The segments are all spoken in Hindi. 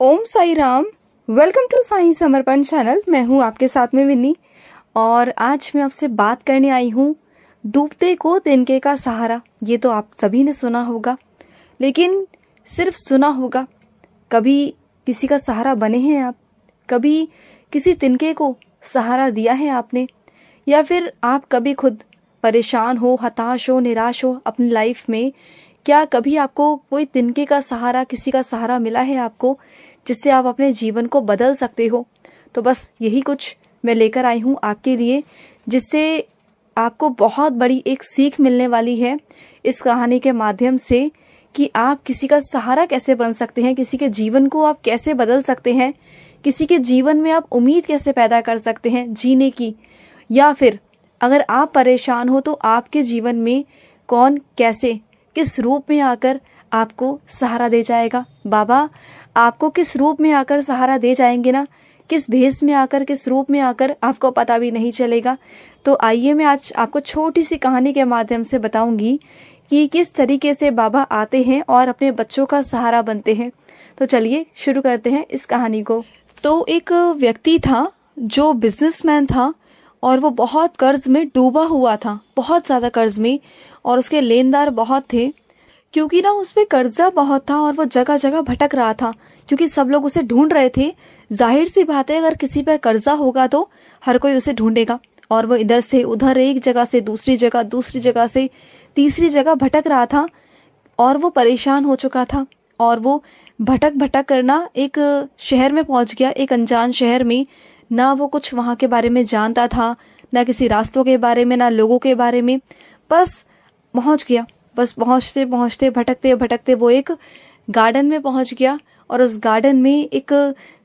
Om Sai Ram. Welcome to Sai Samarpan channel. मैं हूँ आपके साथ में विन्नी और आज मैं आपसे बात करने आई हूँ डूबते को तिनके का सहारा। ये तो आप सभी ने सुना होगा, लेकिन सिर्फ सुना होगा, कभी किसी का सहारा बने हैं आप? कभी किसी तिनके को सहारा दिया है आपने? या फिर आप कभी खुद परेशान हो, हताश हो, निराश हो अपनी लाइफ में? क्या कभी आपको कोई तिनके का सहारा, किसी का सहारा मिला है आपको, जिससे आप अपने जीवन को बदल सकते हो? तो बस यही कुछ मैं लेकर आई हूँ आपके लिए, जिससे आपको बहुत बड़ी एक सीख मिलने वाली है इस कहानी के माध्यम से कि आप किसी का सहारा कैसे बन सकते हैं, किसी के जीवन को आप कैसे बदल सकते हैं, किसी के जीवन में आप उम्मीद कैसे पैदा कर सकते हैं जीने की। या फिर अगर आप परेशान हो तो आपके जीवन में कौन, कैसे, किस रूप में आकर आपको सहारा दे जाएगा। बाबा आपको किस रूप में आकर सहारा दे जाएंगे ना, किस भेष में आकर, किस रूप में आकर, आपको पता भी नहीं चलेगा। तो आइए मैं आज आपको छोटी सी कहानी के माध्यम से बताऊंगी कि किस तरीके से बाबा आते हैं और अपने बच्चों का सहारा बनते हैं। तो चलिए शुरू करते हैं इस कहानी को। तो एक व्यक्ति था जो बिजनेसमैन था और वो बहुत कर्ज में डूबा हुआ था, बहुत ज्यादा कर्ज में, और उसके लेनदार बहुत थे। क्योंकि ना उस पे कर्जा बहुत था और वो जगह जगह भटक रहा था, क्योंकि सब लोग उसे ढूंढ रहे थे। जाहिर सी बात है, अगर किसी पे कर्जा होगा तो हर कोई उसे ढूंढेगा। और वो इधर से उधर, एक जगह से दूसरी जगह, दूसरी जगह से तीसरी जगह भटक रहा था और वो परेशान हो चुका था। और वो भटक भटक करना एक शहर में पहुंच गया, एक अनजान शहर में। ना वो कुछ वहां के बारे में जानता था, ना किसी रास्तों के बारे में, ना लोगों के बारे में। बस पहुंच गया। बस पहुंचते पहुंचते, भटकते भटकते वो एक गार्डन में पहुंच गया। और उस गार्डन में एक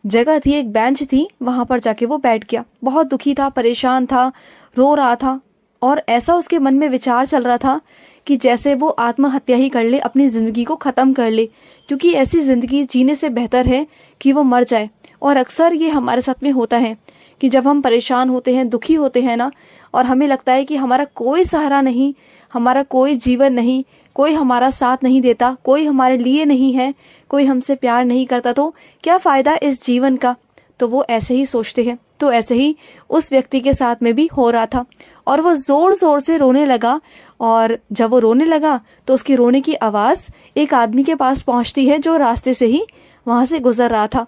जगह थी, एक बेंच थी, वहां पर जाके वो बैठ गया। बहुत दुखी था, परेशान था, रो रहा था। और ऐसा उसके मन में विचार चल रहा था कि जैसे वो आत्महत्या ही कर ले, अपनी जिंदगी को खत्म कर ले, क्योंकि ऐसी जिंदगी जीने से बेहतर है कि वो मर जाए। और अक्सर ये हमारे साथ में होता है कि जब हम परेशान होते हैं, दुखी होते हैं ना, और हमें लगता है कि हमारा कोई सहारा नहीं, हमारा कोई जीवन नहीं, कोई हमारा साथ नहीं देता, कोई हमारे लिए नहीं है, कोई हमसे प्यार नहीं करता, तो क्या फायदा इस जीवन का। तो वो ऐसे ही सोचते हैं। तो ऐसे ही उस व्यक्ति के साथ में भी हो रहा था। और वो जोर जोर से रोने लगा। और जब वो रोने लगा तो उसकी रोने की आवाज एक आदमी के पास पहुंचती है, जो रास्ते से ही वहां से गुजर रहा था।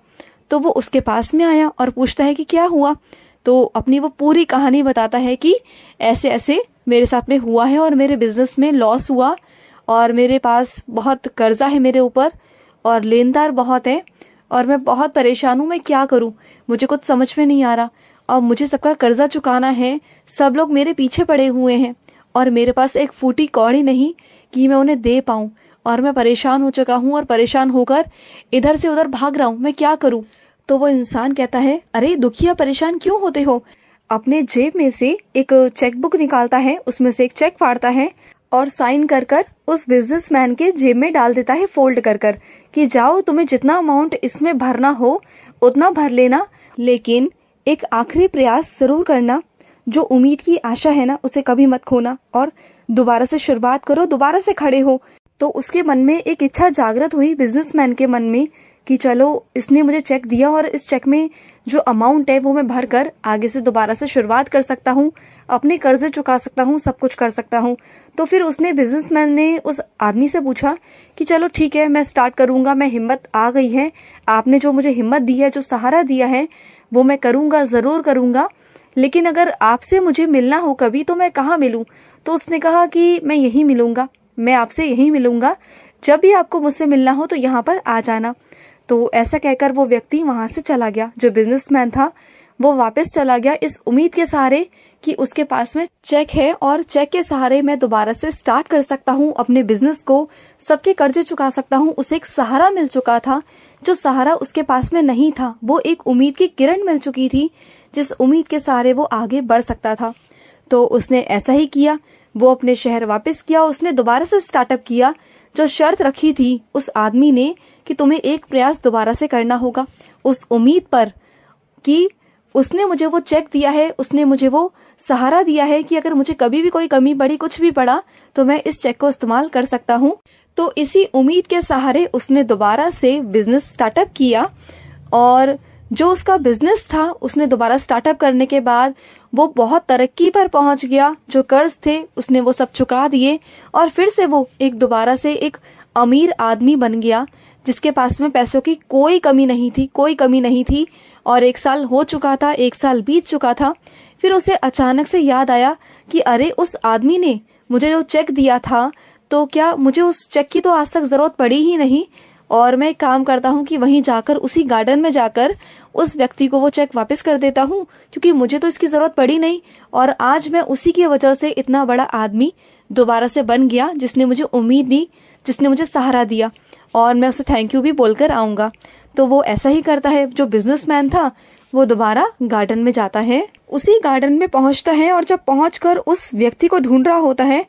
तो वो उसके पास में आया और पूछता है कि क्या हुआ। तो अपनी वो पूरी कहानी बताता है कि ऐसे ऐसे मेरे साथ में हुआ है और मेरे बिजनेस में लॉस हुआ और मेरे पास बहुत कर्जा है मेरे ऊपर और लेनदार बहुत है और मैं बहुत परेशान हूँ, मैं क्या करूँ, मुझे कुछ समझ में नहीं आ रहा। और मुझे सबका कर्जा चुकाना है, सब लोग मेरे पीछे पड़े हुए हैं और मेरे पास एक फूटी कौड़ी नहीं कि मैं उन्हें दे पाऊँ। और मैं परेशान हो चुका हूँ और परेशान होकर इधर से उधर भाग रहा हूँ, मैं क्या करूँ। तो वो इंसान कहता है, अरे दुखिया, परेशान क्यों होते हो। अपने जेब में से एक चेकबुक निकालता है, उसमें से एक चेक फाड़ता है और साइन कर कर उस बिजनेसमैन के जेब में डाल देता है, फोल्ड कर कर, कि जाओ तुम्हें जितना अमाउंट इसमें भरना हो उतना भर लेना, लेकिन एक आखिरी प्रयास जरूर करना। जो उम्मीद की आशा है ना, उसे कभी मत खोना और दोबारा से शुरुआत करो, दोबारा से खड़े हो। तो उसके मन में एक इच्छा जागृत हुई, बिजनेसमैन के मन में, कि चलो इसने मुझे चेक दिया और इस चेक में जो अमाउंट है वो मैं भर कर आगे से दोबारा से शुरुआत कर सकता हूँ, अपने कर्जे चुका सकता हूँ, सब कुछ कर सकता हूँ। तो फिर उसने, बिजनेसमैन ने उस आदमी से पूछा कि चलो ठीक है, मैं स्टार्ट करूंगा, मैं, हिम्मत आ गई है, आपने जो मुझे हिम्मत दी है, जो सहारा दिया है, वो मैं करूंगा, जरूर करूंगा, लेकिन अगर आपसे मुझे मिलना हो कभी तो मैं कहाँ मिलूं। तो उसने कहा कि मैं यहीं मिलूंगा, मैं आपसे यहीं मिलूंगा, जब भी आपको मुझसे मिलना हो तो यहाँ पर आ जाना। तो ऐसा कहकर वो व्यक्ति वहां से चला गया। जो बिजनेसमैन था वो वापस चला गया इस उम्मीद के सहारे कि उसके पास में चेक है और चेक के सहारे मैं दोबारा से स्टार्ट कर सकता हूँ अपने बिजनेस को, सबके कर्जे चुका सकता हूँ। उसे एक सहारा मिल चुका था, जो सहारा उसके पास में नहीं था, वो एक उम्मीद की किरण मिल चुकी थी, जिस उम्मीद के सहारे वो आगे बढ़ सकता था। तो उसने ऐसा ही किया, वो अपने शहर वापस किया, उसने दोबारा से स्टार्टअप किया। जो शर्त रखी थी उस आदमी ने कि तुम्हें एक प्रयास दोबारा से करना होगा, उस उम्मीद पर कि उसने मुझे वो चेक दिया है, उसने मुझे वो सहारा दिया है कि अगर मुझे कभी भी कोई कमी पड़ी, कुछ भी पड़ा, तो मैं इस चेक को इस्तेमाल कर सकता हूँ। तो इसी उम्मीद के सहारे उसने दोबारा से बिजनेस स्टार्टअप किया, और जो उसका बिजनेस था उसने दोबारा स्टार्टअप करने के बाद वो बहुत तरक्की पर पहुंच गया। जो कर्ज थे उसने वो सब चुका दिए और फिर से वो दोबारा से एक अमीर आदमी बन गया, जिसके पास में पैसों की कोई कमी नहीं थी। और 1 साल हो चुका था, 1 साल बीत चुका था। फिर उसे अचानक से याद आया कि अरे, उस आदमी ने मुझे जो चेक दिया था, तो क्या मुझे उस चेक की तो आज तक जरूरत पड़ी ही नहीं। और मैं एक काम करता हूँ कि वहीं जाकर, उसी गार्डन में जाकर उस व्यक्ति को वो चेक वापस कर देता हूँ, क्योंकि मुझे तो इसकी जरूरत पड़ी नहीं। और आज मैं उसी की वजह से इतना बड़ा आदमी दोबारा से बन गया, जिसने मुझे उम्मीद दी, जिसने मुझे सहारा दिया, और मैं उसे थैंक यू भी बोलकर आऊंगा। तो वो ऐसा ही करता है। जो बिजनेसमैन था वो दोबारा गार्डन में जाता है, उसी गार्डन में पहुंचता है, और जब पहुंचकर उस व्यक्ति को ढूंढ रहा होता है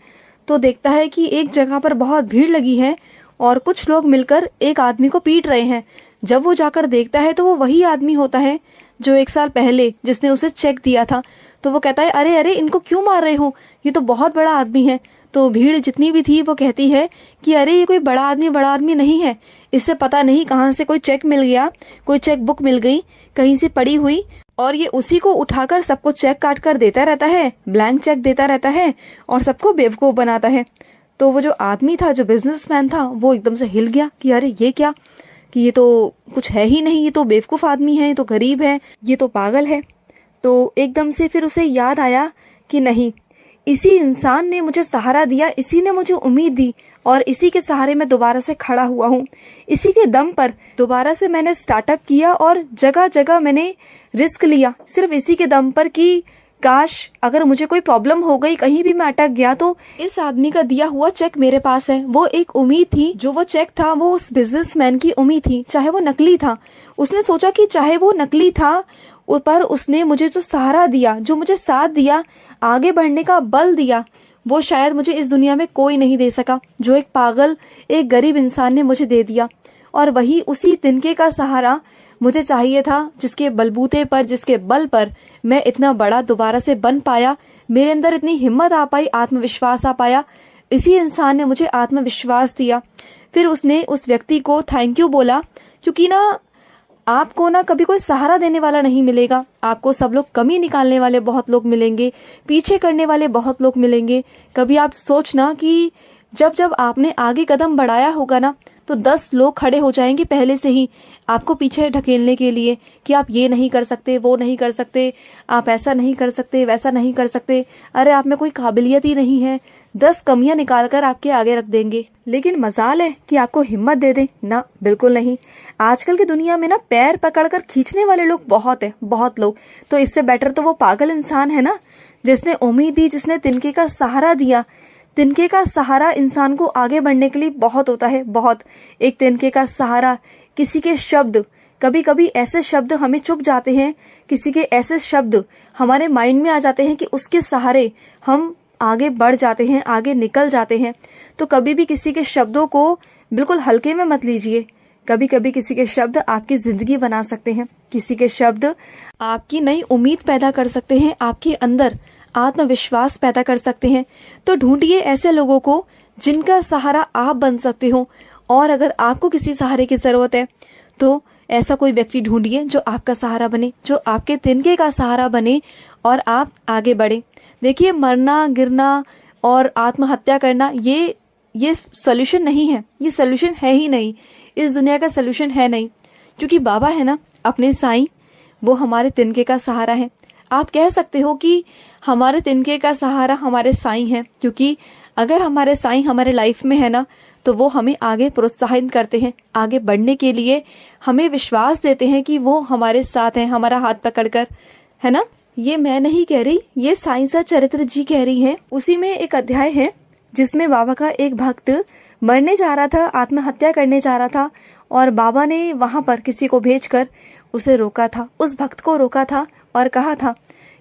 तो देखता है कि एक जगह पर बहुत भीड़ लगी है और कुछ लोग मिलकर एक आदमी को पीट रहे हैं। जब वो जाकर देखता है तो वो वही आदमी होता है जो 1 साल पहले जिसने उसे चेक दिया था। तो वो कहता है, अरे अरे, इनको क्यों मार रहे हो, ये तो बहुत बड़ा आदमी है। तो भीड़ जितनी भी थी वो कहती है कि अरे, ये कोई बड़ा आदमी नहीं है, इससे पता नहीं कहाँ से कोई चेक मिल गया, कोई चेक बुक मिल गई कहीं से पड़ी हुई, और ये उसी को उठाकर सबको चेक काट कर देता रहता है, ब्लैंक चेक देता रहता है और सबको बेवकूफ बनाता है। तो वो जो आदमी था, जो बिजनेसमैन था, वो एकदम से हिल गया कि अरे, ये क्या, कि ये तो कुछ है ही नहीं, ये तो बेवकूफ आदमी है, ये तो गरीब है, ये तो पागल है। तो एकदम से फिर उसे याद आया कि नहीं, इसी इंसान ने मुझे सहारा दिया, इसी ने मुझे उम्मीद दी, और इसी के सहारे मैं दोबारा से खड़ा हुआ हूँ। इसी के दम पर दोबारा से मैंने स्टार्टअप किया और जगह जगह मैंने रिस्क लिया, सिर्फ इसी के दम पर कि काश अगर मुझे कोई प्रॉब्लम हो गई, कहीं भी मैं अटक गया, तो इस आदमी का दिया हुआ चेक मेरे पास है। वो एक उम्मीद थी, जो वो चेक था वो उस बिजनेसमैन की उम्मीद थी, चाहे वो नकली था। उसने सोचा कि चाहे वो नकली था, पर उसने मुझे जो सहारा दिया, जो मुझे साथ दिया, आगे बढ़ने का बल दिया, वो शायद मुझे इस दुनिया में कोई नहीं दे सका, जो एक पागल, एक गरीब इंसान ने मुझे दे दिया। और वही उसी तिनके का सहारा मुझे चाहिए था, जिसके बलबूते पर, जिसके बल पर मैं इतना बड़ा दोबारा से बन पाया, मेरे अंदर इतनी हिम्मत आ पाई, आत्मविश्वास आ पाया। इसी इंसान ने मुझे आत्मविश्वास दिया। फिर उसने उस व्यक्ति को थैंक यू बोला, क्योंकि ना आपको ना कभी कोई सहारा देने वाला नहीं मिलेगा, आपको सब लोग कमी निकालने वाले बहुत लोग मिलेंगे, पीछे करने वाले बहुत लोग मिलेंगे। कभी आप सोचना कि जब जब आपने आगे कदम बढ़ाया होगा ना, तो 10 लोग खड़े हो जाएंगे पहले से ही आपको पीछे ढकेलने के लिए कि आप ये नहीं कर सकते, वो नहीं कर सकते, आप ऐसा नहीं कर सकते, वैसा नहीं कर सकते, अरे आप में कोई काबिलियत ही नहीं है। 10 कमियां निकाल कर आपके आगे रख देंगे। लेकिन मजाल है कि आपको हिम्मत दे दें ना, बिल्कुल नहीं। आजकल की दुनिया में ना पैर पकड़कर खींचने वाले लोग बहुत है, बहुत लोग। तो इससे बेटर तो वो पागल इंसान है ना, जिसने उम्मीद दी, जिसने तिनके का सहारा दिया। तिनके का सहारा इंसान को आगे बढ़ने के लिए बहुत होता है, बहुत। एक तिनके का सहारा, किसी के शब्द, कभी कभी ऐसे शब्द हमें चुभ जाते हैं, किसी के ऐसे शब्द हमारे माइंड में आ जाते हैं कि उसके सहारे हम आगे बढ़ जाते हैं, आगे निकल जाते हैं। तो कभी भी किसी के शब्दों को बिल्कुल हल्के में मत लीजिए। कभी कभी किसी के शब्द आपकी जिंदगी बना सकते हैं, किसी के शब्द आपकी नई उम्मीद पैदा कर सकते हैं, आपके अंदर आत्मविश्वास पैदा कर सकते हैं। तो ढूंढिए ऐसे लोगों को जिनका सहारा आप बन सकते हो। और अगर आपको किसी सहारे की जरूरत है तो ऐसा कोई व्यक्ति ढूंढिए जो आपका सहारा बने, जो आपके तिनके का सहारा बने और आप आगे बढ़े। देखिए, मरना, गिरना और आत्महत्या करना ये सॉल्यूशन नहीं है, ये सॉल्यूशन है ही नहीं, इस दुनिया का सॉल्यूशन है नहीं। क्योंकि बाबा है ना, अपने साईं, वो हमारे तिनके का सहारा है। आप कह सकते हो कि हमारे तिनके का सहारा हमारे साईं है, क्योंकि अगर हमारे साईं हमारे लाइफ में है ना, तो वो हमें आगे प्रोत्साहित करते हैं, आगे बढ़ने के लिए हमें विश्वास देते हैं कि वो हमारे साथ हैं, हमारा हाथ पकड़कर, है ना। ये मैं नहीं कह रही, ये साईं सच्चरित्र जी कह रही हैं। उसी में एक अध्याय है जिसमें बाबा का एक भक्त मरने जा रहा था, आत्महत्या करने जा रहा था, और बाबा ने वहां पर किसी को भेजकर उसे रोका था, उस भक्त को रोका था और कहा था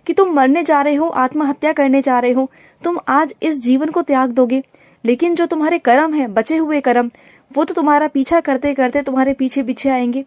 कि तुम मरने जा रहे हो, आत्महत्या करने जा रहे हो, तुम आज इस जीवन को त्याग दोगे, लेकिन जो तुम्हारे कर्म है, बचे हुए कर्म, वो तो तुम्हारा पीछा करते करते तुम्हारे पीछे पीछे आएंगे।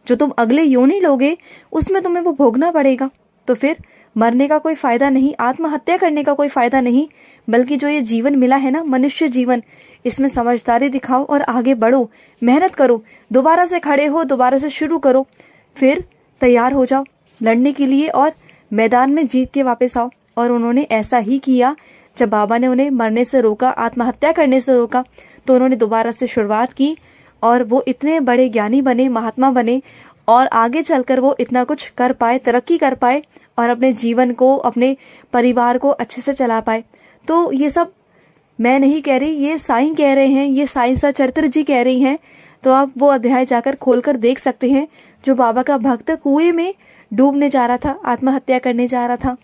जो तुम अगले योनि लोगे उसमें तुम्हें वो भोगना पड़ेगा। तो फिर मरने का कोई फायदा नहीं, आत्महत्या करने का कोई फायदा नहीं, बल्कि जो ये जीवन मिला है ना, मनुष्य जीवन, इसमें समझदारी दिखाओ और आगे बढ़ो, मेहनत करो, दोबारा से खड़े हो, दोबारा से शुरू करो, फिर तैयार हो जाओ लड़ने के लिए और मैदान में जीत के वापस आओ। और उन्होंने ऐसा ही किया। जब बाबा ने उन्हें मरने से रोका, आत्महत्या करने से रोका, तो उन्होंने दोबारा से शुरुआत की और वो इतने बड़े ज्ञानी बने, महात्मा बने और आगे चलकर वो इतना कुछ कर पाए, तरक्की कर पाए और अपने जीवन को, अपने परिवार को अच्छे से चला पाए। तो ये सब मैं नहीं कह रही, ये साईं कह रहे हैं, ये साईं सचरित्र जी कह रही हैं। तो आप वो अध्याय जाकर खोलकर देख सकते हैं जो बाबा का भक्त कुएं में डूबने जा रहा था, आत्महत्या करने जा रहा था।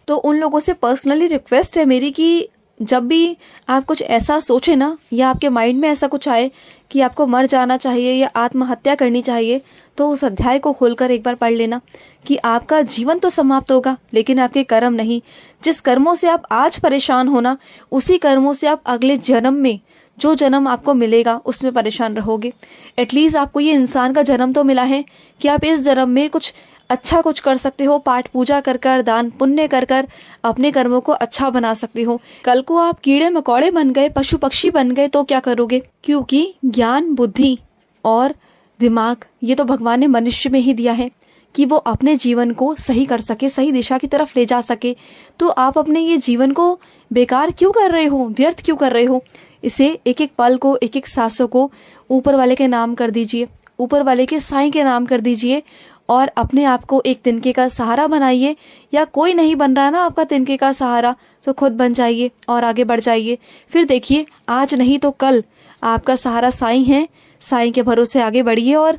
तो उन लोगों से पर्सनली रिक्वेस्ट है मेरी कि जब भी आप कुछ ऐसा सोचे ना, या आपके माइंड में ऐसा कुछ आए कि आपको मर जाना चाहिए या आत्महत्या करनी चाहिए, तो उस अध्याय को खोलकर एक बार पढ़ लेना कि आपका जीवन तो समाप्त होगा लेकिन आपके कर्म नहीं। जिस कर्मों से आप आज परेशान होना, उसी कर्मों से आप अगले जन्म में, जो जन्म आपको मिलेगा, उसमें परेशान रहोगे। एटलीस्ट आपको ये इंसान का जन्म तो मिला है कि आप इस जन्म में कुछ अच्छा कुछ कर सकते हो, पाठ पूजा कर कर, दान पुण्य कर कर अपने कर्मों को अच्छा बना सकते हो। कल को आप कीड़े मकोड़े बन गए, पशु पक्षी बन गए, तो क्या करोगे? क्योंकि ज्ञान, बुद्धि और दिमाग ये तो भगवान ने मनुष्य में ही दिया है कि वो अपने जीवन को सही कर सके, सही दिशा की तरफ ले जा सके। तो आप अपने ये जीवन को बेकार क्यों कर रहे हो, व्यर्थ क्यों कर रहे हो? इसे एक एक पल को, एक एक सांसों को ऊपर वाले के नाम कर दीजिए, ऊपर वाले के साईं के नाम कर दीजिए और अपने आप को एक तिनके का सहारा बनाइए। या कोई नहीं बन रहा ना आपका तिनके का सहारा, तो खुद बन जाइए और आगे बढ़ जाइए। फिर देखिए, आज नहीं तो कल आपका सहारा साईं है। साईं के भरोसे आगे बढ़िए और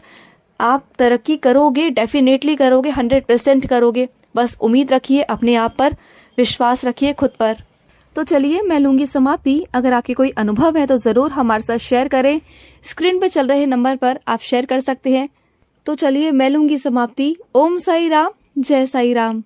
आप तरक्की करोगे, डेफिनेटली करोगे, 100% करोगे। बस उम्मीद रखिए, अपने आप पर विश्वास रखिए, खुद पर। तो चलिए, मैं लूंगी समाप्ति। अगर आपके कोई अनुभव है तो जरूर हमारे साथ शेयर करें। स्क्रीन पे चल रहे नंबर पर आप शेयर कर सकते हैं। तो चलिए, मैं लूंगी समाप्ति। ओम साई राम, जय साई राम।